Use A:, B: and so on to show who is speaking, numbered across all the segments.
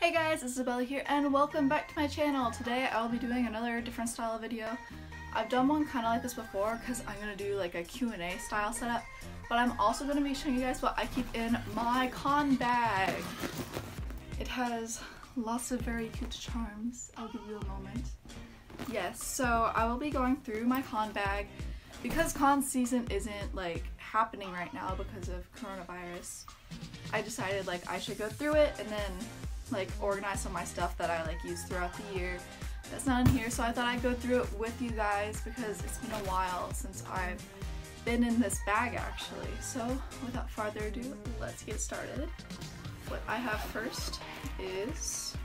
A: Hey guys, Isabella here and welcome back to my channel. Today I will be doing another different style of video. I've done one kind of like this before because I'm going to do like a Q&A style setup, but I'm also going to be showing you guys what I keep in my con bag. It has lots of very cute charms. I'll give you a moment. Yes, so I will be going through my con bag because con season isn't like happening right now because of coronavirus. I decided like I should go through it and then like organize some of my stuff that I like use throughout the year that's not in here, so I thought I'd go through it with you guys because it's been a while since I've been in this bag actually. So without further ado, let's get started. What I have first is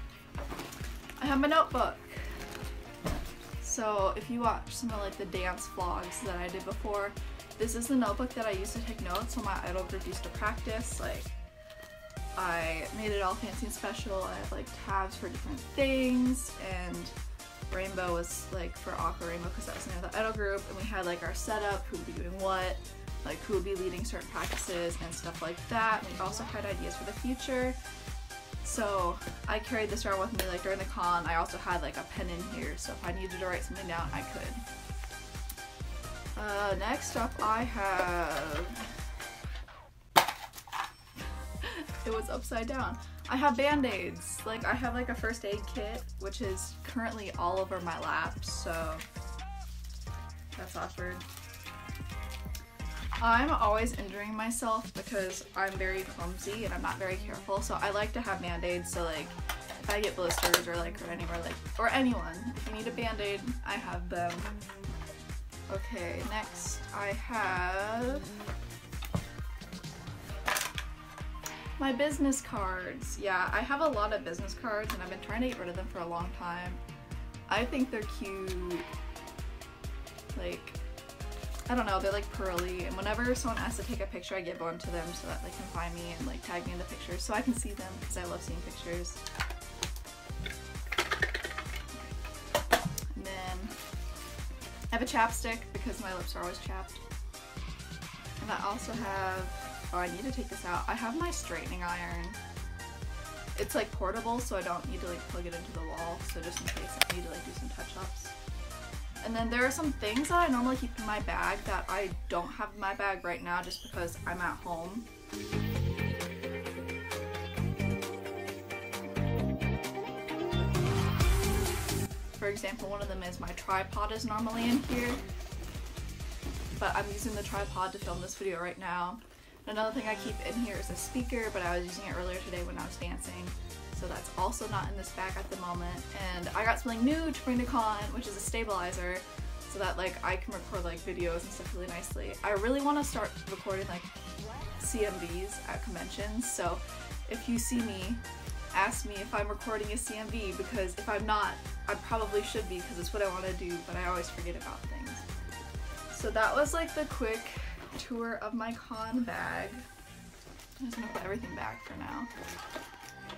A: I have my notebook. So if you watch some of like the dance vlogs that I did before, this is the notebook that I used to take notes when my idol group used to practice. Like, I made it all fancy and special. I have like tabs for different things, and rainbow was like for aqua rainbow because that was the name of the idol group, and we had like our setup, who would be doing what, like who would be leading certain practices and stuff like that. We also had ideas for the future. So I carried this around with me like during the con. I also had like a pen in here, so if I needed to write something down, I could. Next up I have, it was upside down. I have band-aids. Like I have like a first aid kit, which is currently all over my lap, so that's awkward. I'm always injuring myself because I'm very clumsy and I'm not very careful, so I like to have band-aids, so like if I get blisters or like hurt anywhere, like, or anyone, if you need a band-aid, I have them. Okay, next I have my business cards. Yeah, I have a lot of business cards and I've been trying to get rid of them for a long time. I think they're cute. Like, I don't know, they're like pearly, and whenever someone asks to take a picture, I give one to them so that they can find me and like tag me in the pictures so I can see them because I love seeing pictures. And then I have a chapstick because my lips are always chapped. And I also have, oh, I need to take this out. I have my straightening iron. It's like portable, so I don't need to like plug it into the wall, so just in case I need to like do some touch-ups. And then there are some things that I normally keep in my bag that I don't have in my bag right now just because I'm at home. For example, one of them is my tripod is normally in here, but I'm using the tripod to film this video right now. Another thing I keep in here is a speaker, but I was using it earlier today when I was dancing, so that's also not in this bag at the moment. And I got something new to bring to con, which is a stabilizer, so that like I can record like videos and stuff really nicely. I really want to start recording like CMVs at conventions, so if you see me, ask me if I'm recording a CMV, because if I'm not, I probably should be because it's what I want to do, but I always forget about things. So that was like the quick tour of my con bag. I'm just gonna put everything back for now.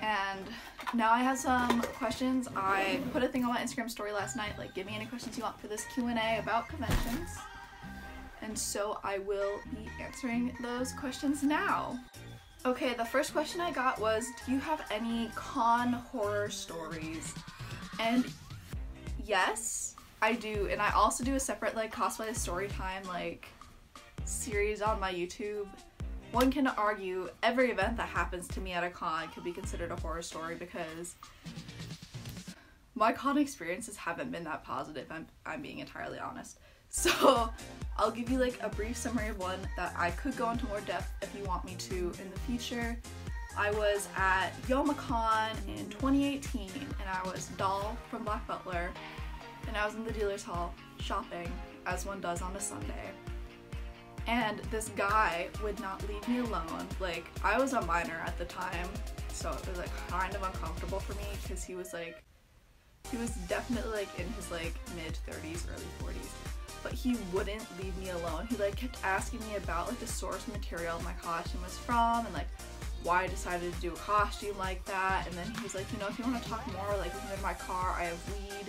A: And now I have some questions. I put a thing on my Instagram story last night, like give me any questions you want for this Q&A about conventions. And so I will be answering those questions now. Okay, the first question I got was, do you have any con horror stories? And yes, I do. And I also do a separate like cosplay story time like series on my YouTube. One can argue every event that happens to me at a con could be considered a horror story because my con experiences haven't been that positive, I'm being entirely honest. So I'll give you like a brief summary of one that I could go into more depth if you want me to in the future. I was at YomaCon in 2018 and I was Doll from Black Butler, and I was in the dealer's hall shopping, as one does on a Sunday. And this guy would not leave me alone. Like, I was a minor at the time, so it was like kind of uncomfortable for me because he was definitely like in his like mid-30s, early 40s. But he wouldn't leave me alone. He like kept asking me about like the source material my costume was from and like why I decided to do a costume like that. And then he was like, you know, if you want to talk more, like we can go to my car, I have weed.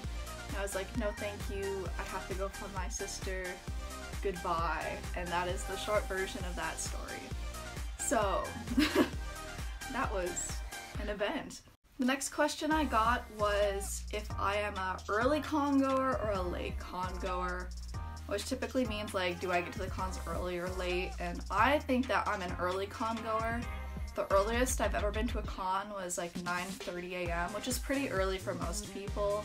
A: And I was like, no thank you, I have to go find my sister. Goodbye. And that is the short version of that story. So that was an event. The next question I got was if I am a early con goer or a late con goer, which typically means like, do I get to the cons early or late? And I think that I'm an early con goer. The earliest I've ever been to a con was like 9:30 a.m., which is pretty early for most people,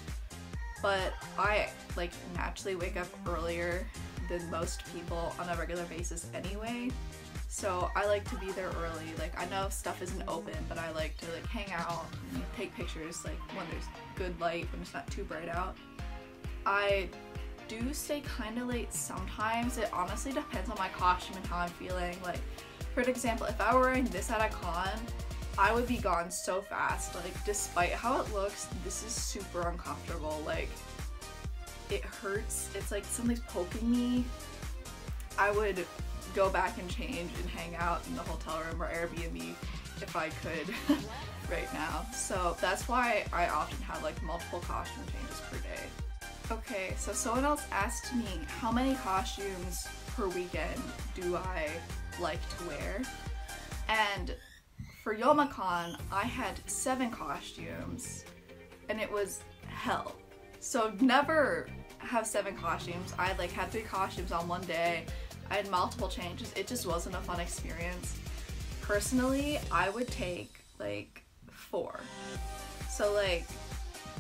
A: but I like naturally wake up earlier than most people on a regular basis anyway. So I like to be there early. Like, I know stuff isn't open, but I like to like hang out and take pictures like when there's good light, when it's not too bright out. I do stay kind of late sometimes. It honestly depends on my costume and how I'm feeling. Like, for example, if I were wearing this at a con, I would be gone so fast. Like, despite how it looks, this is super uncomfortable. Like, it hurts. It's like something's poking me. I would go back and change and hang out in the hotel room or Airbnb if I could right now. So that's why I often have like multiple costume changes per day. Okay, so someone else asked me how many costumes per weekend do I like to wear, and for YomaCon I had 7 costumes and it was hell. So never have 7 costumes. I like had 3 costumes on one day. I had multiple changes. It just wasn't a fun experience. Personally, I would take like 4. So like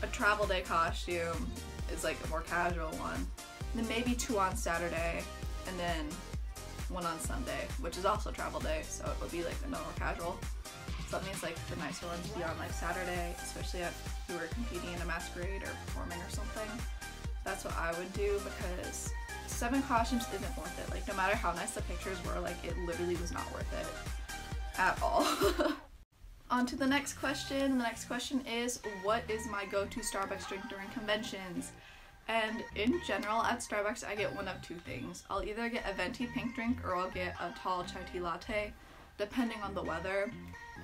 A: a travel day costume is like a more casual one. Then maybe 2 on Saturday and then 1 on Sunday, which is also travel day, so it would be like a more casual. So that means like the nicer ones be on like Saturday, especially if you were competing in a masquerade or performing or something. That's what I would do, because 7 costumes isn't worth it. Like, no matter how nice the pictures were, like, it literally was not worth it at all. On to the next question. The next question is, what is my go-to Starbucks drink during conventions? And in general, at Starbucks, I get one of 2 things. I'll either get a venti pink drink or I'll get a tall chai tea latte, depending on the weather.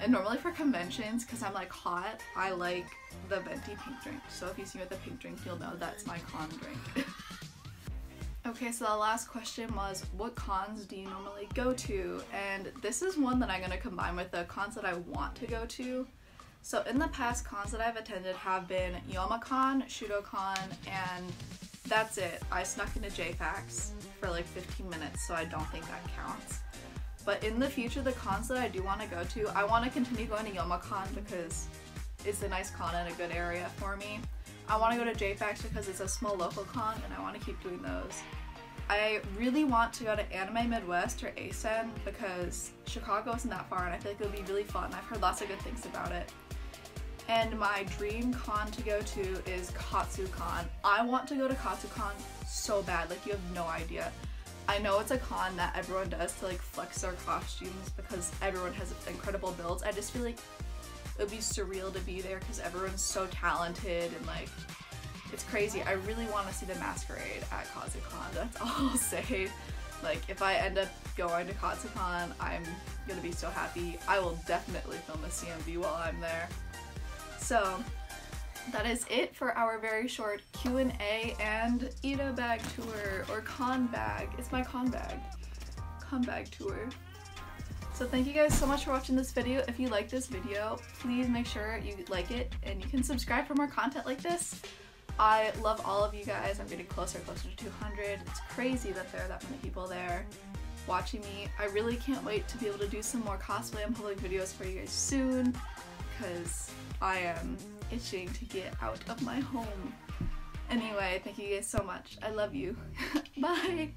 A: And normally for conventions, because I'm like hot, I like the venti pink drink. So if you see me with the pink drink, you'll know that's my con drink. Okay, so the last question was, what cons do you normally go to? And this is one that I'm going to combine with the cons that I want to go to. So in the past, cons that I've attended have been YomaCon, ShudoCon, and that's it. I snuck into JFAX for like 15 minutes, so I don't think that counts. But in the future, the cons that I do want to go to, I want to continue going to YomaCon because it's a nice con in a good area for me. I want to go to JFAX because it's a small local con and I want to keep doing those. I really want to go to Anime Midwest or ASEN because Chicago isn't that far and I feel like it would be really fun. I've heard lots of good things about it. And my dream con to go to is KatsuCon. I want to go to KatsuCon so bad, like you have no idea. I know it's a con that everyone does to like flex their costumes because everyone has incredible builds. I just feel like it would be surreal to be there because everyone's so talented and like it's crazy. I really want to see the masquerade at KatsuCon. That's all I'll say. Like, if I end up going to KatsuCon, I'm gonna be so happy. I will definitely film a CMV while I'm there. So that is it for our very short Q&A and Ida bag tour, or con bag. It's my con bag tour. So thank you guys so much for watching this video. If you like this video, please make sure you like it and you can subscribe for more content like this. I love all of you guys. I'm getting closer to 200. It's crazy that there are that many people there watching me. I really can't wait to be able to do some more cosplay and public videos for you guys soon because I am itching to get out of my home. Anyway, thank you guys so much. I love you. Bye!